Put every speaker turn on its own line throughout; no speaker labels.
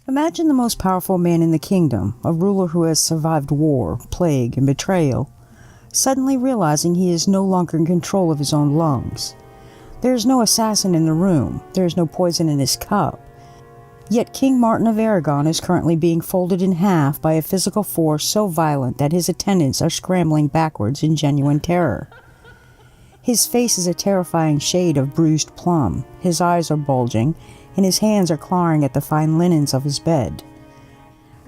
Imagine the most powerful man in the kingdom, a ruler who has survived war, plague, and betrayal, suddenly realizing he is no longer in control of his own lungs. There is no assassin in the room, there is no poison in his cup. Yet King Martin of Aragon is currently being folded in half by a physical force so violent that his attendants are scrambling backwards in genuine terror. His face is a terrifying shade of bruised plum, his eyes are bulging, and his hands are clawing at the fine linens of his bed.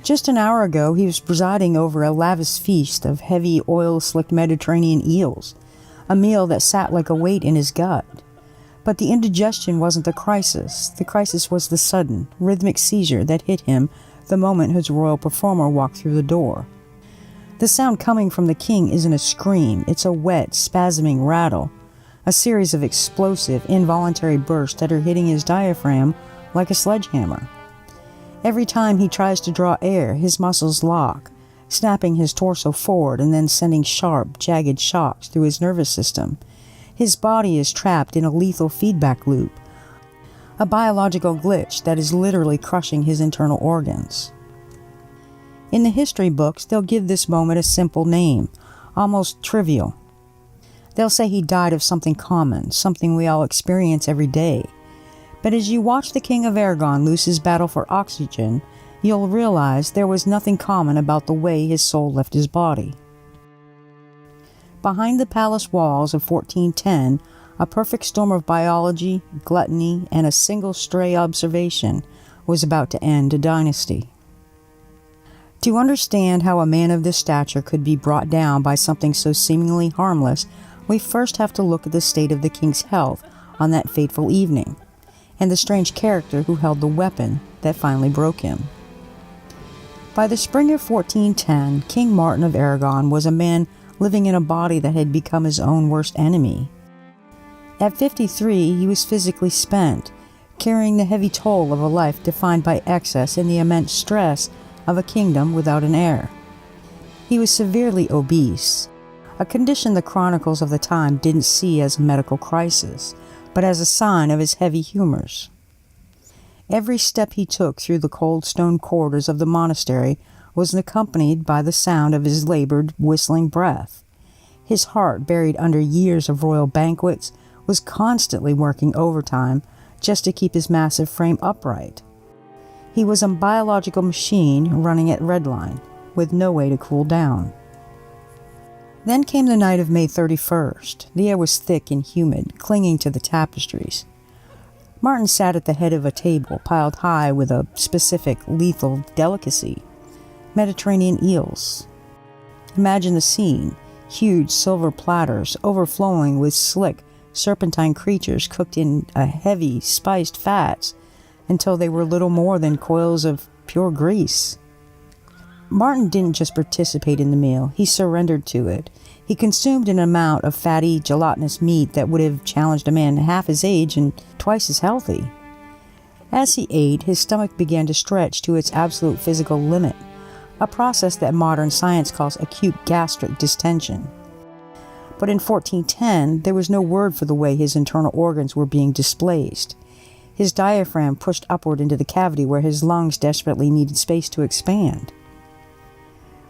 Just an hour ago, he was presiding over a lavish feast of heavy, oil-slicked Mediterranean eels, a meal that sat like a weight in his gut. But the indigestion wasn't the crisis. The crisis was the sudden, rhythmic seizure that hit him the moment his royal performer walked through the door. The sound coming from the king isn't a scream, it's a wet, spasming rattle, a series of explosive, involuntary bursts that are hitting his diaphragm like a sledgehammer. Every time he tries to draw air, his muscles lock, snapping his torso forward and then sending sharp, jagged shocks through his nervous system. His body is trapped in a lethal feedback loop, a biological glitch that is literally crushing his internal organs. In the history books, they'll give this moment a simple name, almost trivial. They'll say he died of something common, something we all experience every day. But as you watch the King of Aragon lose his battle for oxygen, you'll realize there was nothing common about the way his soul left his body. Behind the palace walls of 1410, a perfect storm of biology, gluttony, and a single stray observation was about to end a dynasty. To understand how a man of this stature could be brought down by something so seemingly harmless, we first have to look at the state of the king's health on that fateful evening, and the strange character who held the weapon that finally broke him. By the spring of 1410, King Martin of Aragon was a man living in a body that had become his own worst enemy. At 53, he was physically spent, carrying the heavy toll of a life defined by excess and the immense stress of a kingdom without an heir. He was severely obese, a condition the chronicles of the time didn't see as a medical crisis, but as a sign of his heavy humors. Every step he took through the cold stone corridors of the monastery was accompanied by the sound of his labored, whistling breath. His heart, buried under years of royal banquets, was constantly working overtime just to keep his massive frame upright. He was a biological machine running at redline, with no way to cool down. Then came the night of May 31st. The air was thick and humid, clinging to the tapestries. Martin sat at the head of a table piled high with a specific lethal delicacy: Mediterranean eels. Imagine the scene: huge silver platters overflowing with slick, serpentine creatures cooked in a heavy, spiced fats until they were little more than coils of pure grease. Martin didn't just participate in the meal, he surrendered to it. He consumed an amount of fatty, gelatinous meat that would have challenged a man half his age and twice as healthy. As he ate, his stomach began to stretch to its absolute physical limit, a process that modern science calls acute gastric distension. But in 1410, there was no word for the way his internal organs were being displaced. His diaphragm pushed upward into the cavity where his lungs desperately needed space to expand.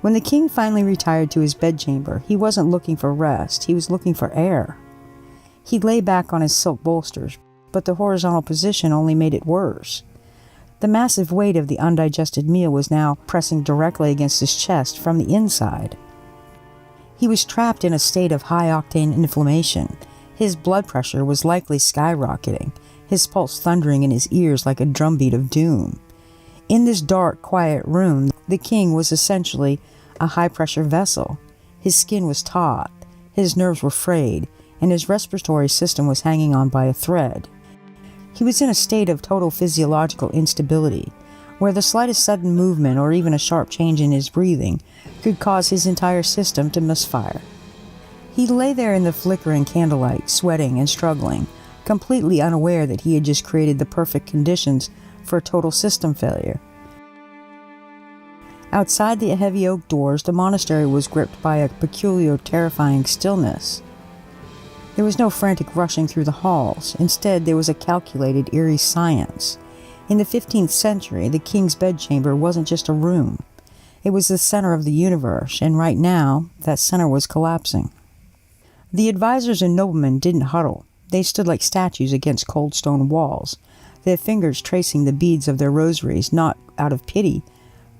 When the king finally retired to his bedchamber, he wasn't looking for rest, he was looking for air. He lay back on his silk bolsters, but the horizontal position only made it worse. The massive weight of the undigested meal was now pressing directly against his chest from the inside. He was trapped in a state of high-octane inflammation. His blood pressure was likely skyrocketing, his pulse thundering in his ears like a drumbeat of doom. In this dark, quiet room, the king was essentially a high-pressure vessel. His skin was taut, his nerves were frayed, and his respiratory system was hanging on by a thread. He was in a state of total physiological instability, where the slightest sudden movement or even a sharp change in his breathing could cause his entire system to misfire. He lay there in the flickering candlelight, sweating and struggling, completely unaware that he had just created the perfect conditions for a total system failure. Outside the heavy oak doors, the monastery was gripped by a peculiar, terrifying stillness. There was no frantic rushing through the halls. Instead, there was a calculated, eerie silence. In the 15th century, the king's bedchamber wasn't just a room. It was the center of the universe, and right now, that center was collapsing. The advisors and noblemen didn't huddle. They stood like statues against cold stone walls, their fingers tracing the beads of their rosaries, not out of pity,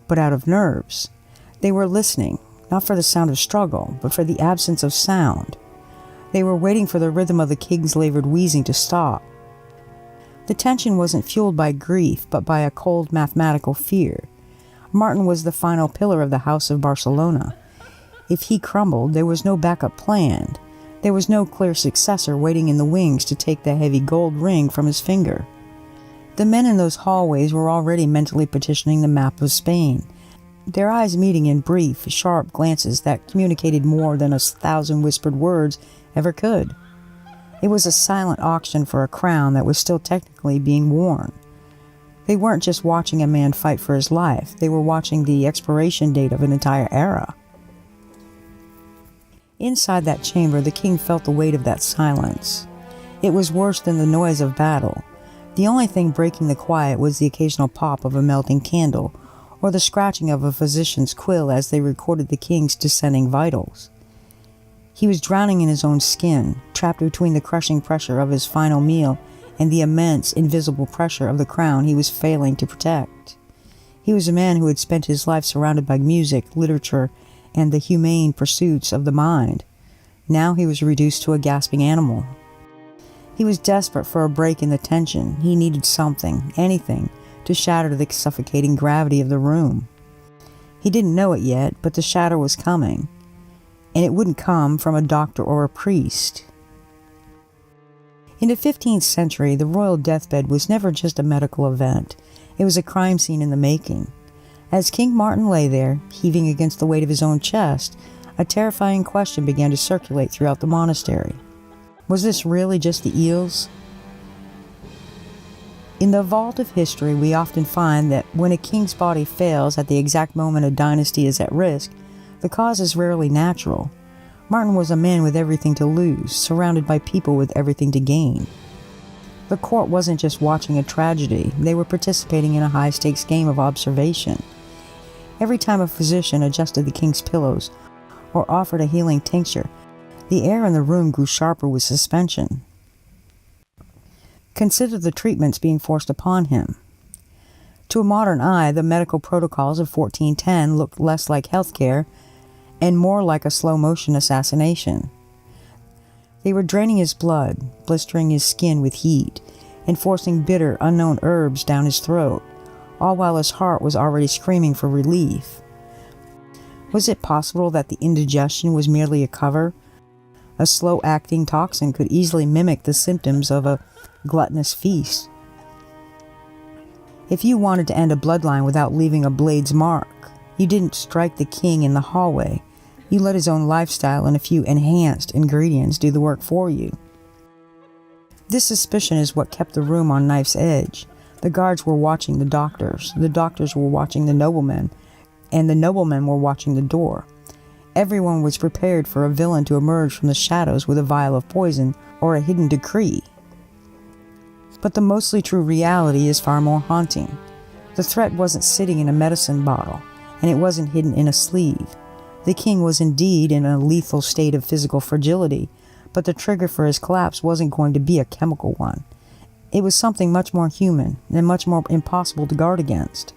but out of nerves. They were listening, not for the sound of struggle, but for the absence of sound. They were waiting for the rhythm of the king's labored wheezing to stop. The tension wasn't fueled by grief, but by a cold mathematical fear. Martin was the final pillar of the House of Barcelona. If he crumbled, there was no backup planned. There was no clear successor waiting in the wings to take the heavy gold ring from his finger. The men in those hallways were already mentally petitioning the map of Spain, their eyes meeting in brief, sharp glances that communicated more than 1,000 whispered words ever could. It was a silent auction for a crown that was still technically being worn. They weren't just watching a man fight for his life, they were watching the expiration date of an entire era. Inside that chamber, the king felt the weight of that silence. It was worse than the noise of battle. The only thing breaking the quiet was the occasional pop of a melting candle, or the scratching of a physician's quill as they recorded the king's descending vitals. He was drowning in his own skin, trapped between the crushing pressure of his final meal and the immense, invisible pressure of the crown he was failing to protect. He was a man who had spent his life surrounded by music, literature, and the humane pursuits of the mind. Now he was reduced to a gasping animal. He was desperate for a break in the tension. He needed something, anything, to shatter the suffocating gravity of the room. He didn't know it yet, but the shatter was coming. And it wouldn't come from a doctor or a priest. In the 15th century, the royal deathbed was never just a medical event. It was a crime scene in the making. As King Martin lay there, heaving against the weight of his own chest, a terrifying question began to circulate throughout the monastery. Was this really just the Eels? In the vault of history, we often find that when a king's body fails at the exact moment a dynasty is at risk, the cause is rarely natural. Martin was a man with everything to lose, surrounded by people with everything to gain. The court wasn't just watching a tragedy, they were participating in a high-stakes game of observation. Every time a physician adjusted the king's pillows or offered a healing tincture, the air in the room grew sharper with suspension. Consider the treatments being forced upon him. To a modern eye, the medical protocols of 1410 looked less like healthcare and more like a slow-motion assassination. They were draining his blood, blistering his skin with heat, and forcing bitter, unknown herbs down his throat, all while his heart was already screaming for relief. Was it possible that the indigestion was merely a cover? A slow-acting toxin could easily mimic the symptoms of a gluttonous feast. If you wanted to end a bloodline without leaving a blade's mark, you didn't strike the king in the hallway. You let his own lifestyle and a few enhanced ingredients do the work for you. This suspicion is what kept the room on knife's edge. The guards were watching the doctors were watching the noblemen, and the noblemen were watching the door. Everyone was prepared for a villain to emerge from the shadows with a vial of poison or a hidden decree. But the mostly true reality is far more haunting. The threat wasn't sitting in a medicine bottle, and it wasn't hidden in a sleeve. The king was indeed in a lethal state of physical fragility, but the trigger for his collapse wasn't going to be a chemical one. It was something much more human and much more impossible to guard against.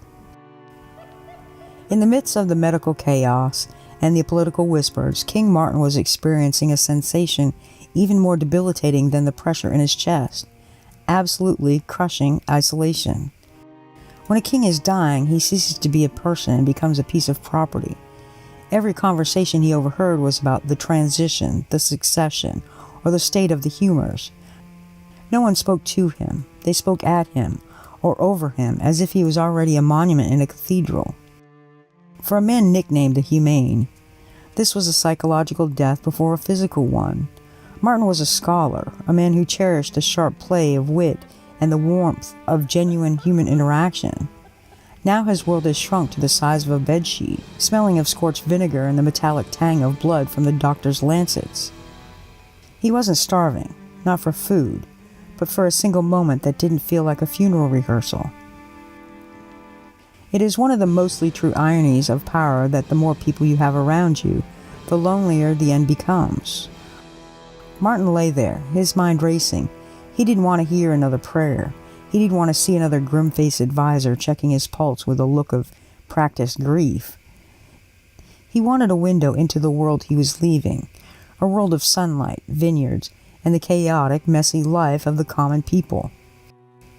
In the midst of the medical chaos and the political whispers, King Martin was experiencing a sensation even more debilitating than the pressure in his chest. Absolutely crushing isolation. When a king is dying, he ceases to be a person and becomes a piece of property. Every conversation he overheard was about the transition, the succession, or the state of the humors. No one spoke to him. They spoke at him, or over him, as if he was already a monument in a cathedral. For a man nicknamed the Humane, this was a psychological death before a physical one. Martin was a scholar, a man who cherished the sharp play of wit and the warmth of genuine human interaction. Now his world has shrunk to the size of a bedsheet, smelling of scorched vinegar and the metallic tang of blood from the doctor's lancets. He wasn't starving, not for food, but for a single moment that didn't feel like a funeral rehearsal. It is one of the mostly true ironies of power that the more people you have around you, the lonelier the end becomes. Martin lay there, his mind racing. He didn't want to hear another prayer. He didn't want to see another grim-faced advisor checking his pulse with a look of practiced grief. He wanted a window into the world he was leaving, a world of sunlight, vineyards, and the chaotic, messy life of the common people.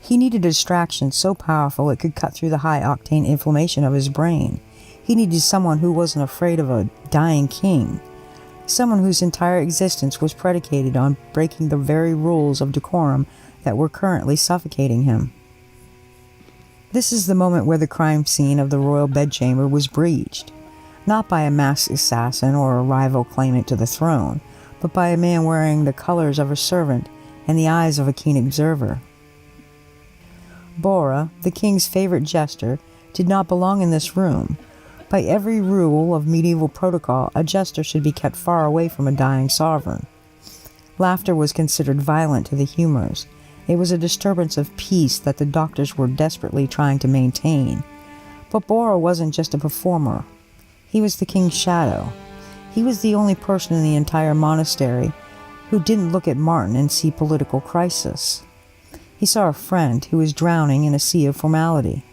He needed a distraction so powerful it could cut through the high-octane inflammation of his brain. He needed someone who wasn't afraid of a dying king, someone whose entire existence was predicated on breaking the very rules of decorum that were currently suffocating him. This is the moment where the crime scene of the royal bedchamber was breached, not by a masked assassin or a rival claimant to the throne, but by a man wearing the colors of a servant and the eyes of a keen observer. Bora, the king's favorite jester, did not belong in this room. By every rule of medieval protocol, a jester should be kept far away from a dying sovereign. Laughter was considered violent to the humors. It was a disturbance of peace that the doctors were desperately trying to maintain. But Bora wasn't just a performer. He was the king's shadow. He was the only person in the entire monastery who didn't look at Martin and see political crisis. He saw a friend who was drowning in a sea of formality.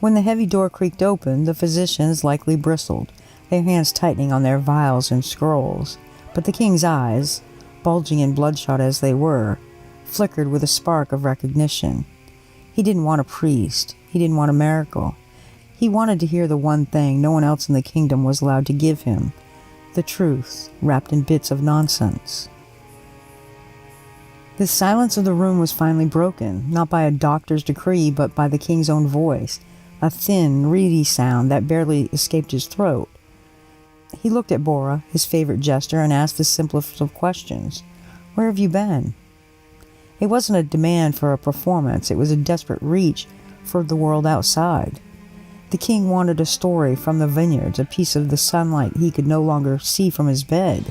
When the heavy door creaked open, the physicians likely bristled, their hands tightening on their vials and scrolls. But the king's eyes, bulging and bloodshot as they were, flickered with a spark of recognition. He didn't want a priest. He didn't want a miracle. He wanted to hear the one thing no one else in the kingdom was allowed to give him, the truth, wrapped in bits of nonsense. The silence of the room was finally broken, not by a doctor's decree, but by the king's own voice, a thin, reedy sound that barely escaped his throat. He looked at Bora, his favorite jester, and asked the simplest of questions. "Where have you been?" It wasn't a demand for a performance, it was a desperate reach for the world outside. The king wanted a story from the vineyards, a piece of the sunlight he could no longer see from his bed.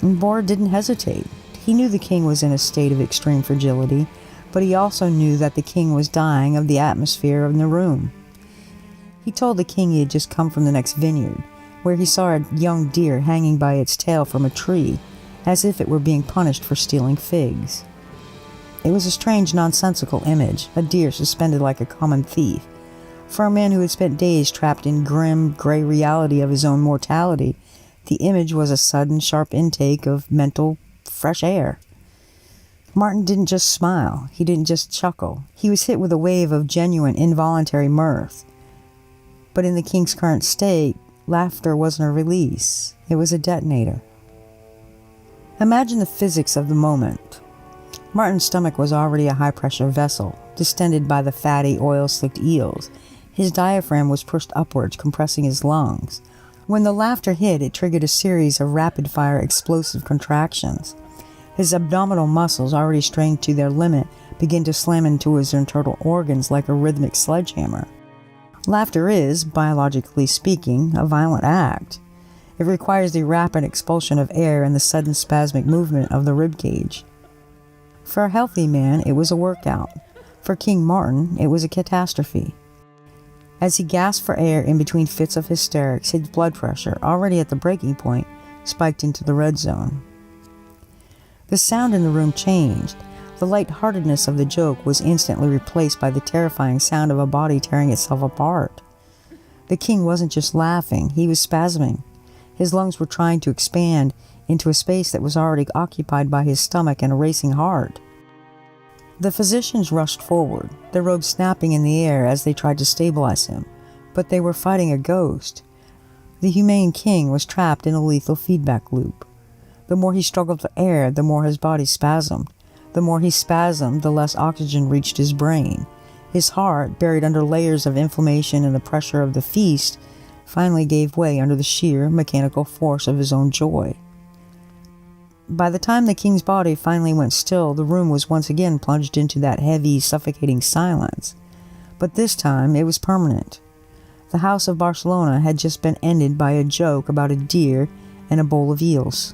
And Bora didn't hesitate. He knew the king was in a state of extreme fragility, but he also knew that the king was dying of the atmosphere in the room. He told the king he had just come from the next vineyard, where he saw a young deer hanging by its tail from a tree, as if it were being punished for stealing figs. It was a strange, nonsensical image, a deer suspended like a common thief. For a man who had spent days trapped in grim, gray reality of his own mortality, the image was a sudden, sharp intake of mental fresh air. Martin didn't just smile. He didn't just chuckle. He was hit with a wave of genuine, involuntary mirth. But in the king's current state, laughter wasn't a release. It was a detonator. Imagine the physics of the moment. Martin's stomach was already a high-pressure vessel, distended by the fatty, oil-slicked eels. His diaphragm was pushed upwards, compressing his lungs. When the laughter hit, it triggered a series of rapid-fire explosive contractions. His abdominal muscles, already strained to their limit, began to slam into his internal organs like a rhythmic sledgehammer. Laughter is, biologically speaking, a violent act. It requires the rapid expulsion of air and the sudden spasmic movement of the ribcage. For a healthy man, it was a workout. For King Martin, it was a catastrophe. As he gasped for air in between fits of hysterics, his blood pressure, already at the breaking point, spiked into the red zone. The sound in the room changed. The light-heartedness of the joke was instantly replaced by the terrifying sound of a body tearing itself apart. The king wasn't just laughing, he was spasming. His lungs were trying to expand into a space that was already occupied by his stomach and a racing heart. The physicians rushed forward, their robes snapping in the air as they tried to stabilize him, but they were fighting a ghost. The humane king was trapped in a lethal feedback loop. The more he struggled for air, the more his body spasmed. The more he spasmed, the less oxygen reached his brain. His heart, buried under layers of inflammation and the pressure of the feast, finally gave way under the sheer mechanical force of his own joy. By the time the king's body finally went still, the room was once again plunged into that heavy, suffocating silence. But this time, it was permanent. The House of Barcelona had just been ended by a joke about a deer and a bowl of eels.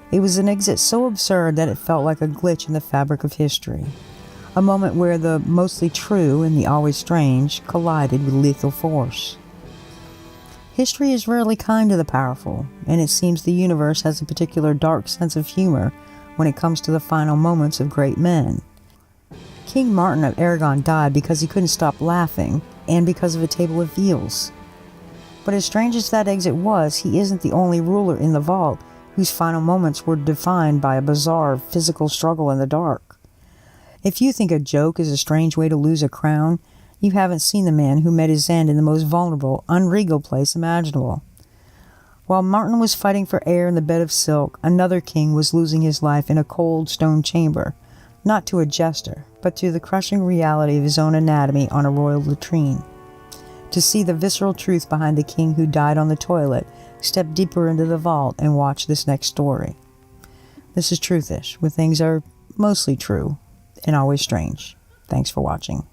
It was an exit so absurd that it felt like a glitch in the fabric of history. A moment where the mostly true and the always strange collided with lethal force. History is rarely kind to the powerful, and it seems the universe has a particular dark sense of humor when it comes to the final moments of great men. King Martin of Aragon died because he couldn't stop laughing, and because of a table of eels. But as strange as that exit was, he isn't the only ruler in the vault whose final moments were defined by a bizarre physical struggle in the dark. If you think a joke is a strange way to lose a crown, you haven't seen the man who met his end in the most vulnerable, unregal place imaginable. While Martin was fighting for air in the bed of silk, another king was losing his life in a cold stone chamber, not to a jester, but to the crushing reality of his own anatomy on a royal latrine. To see the visceral truth behind the king who died on the toilet, step deeper into the vault and watch this next story. This is Truthish, where things are mostly true and always strange. Thanks for watching.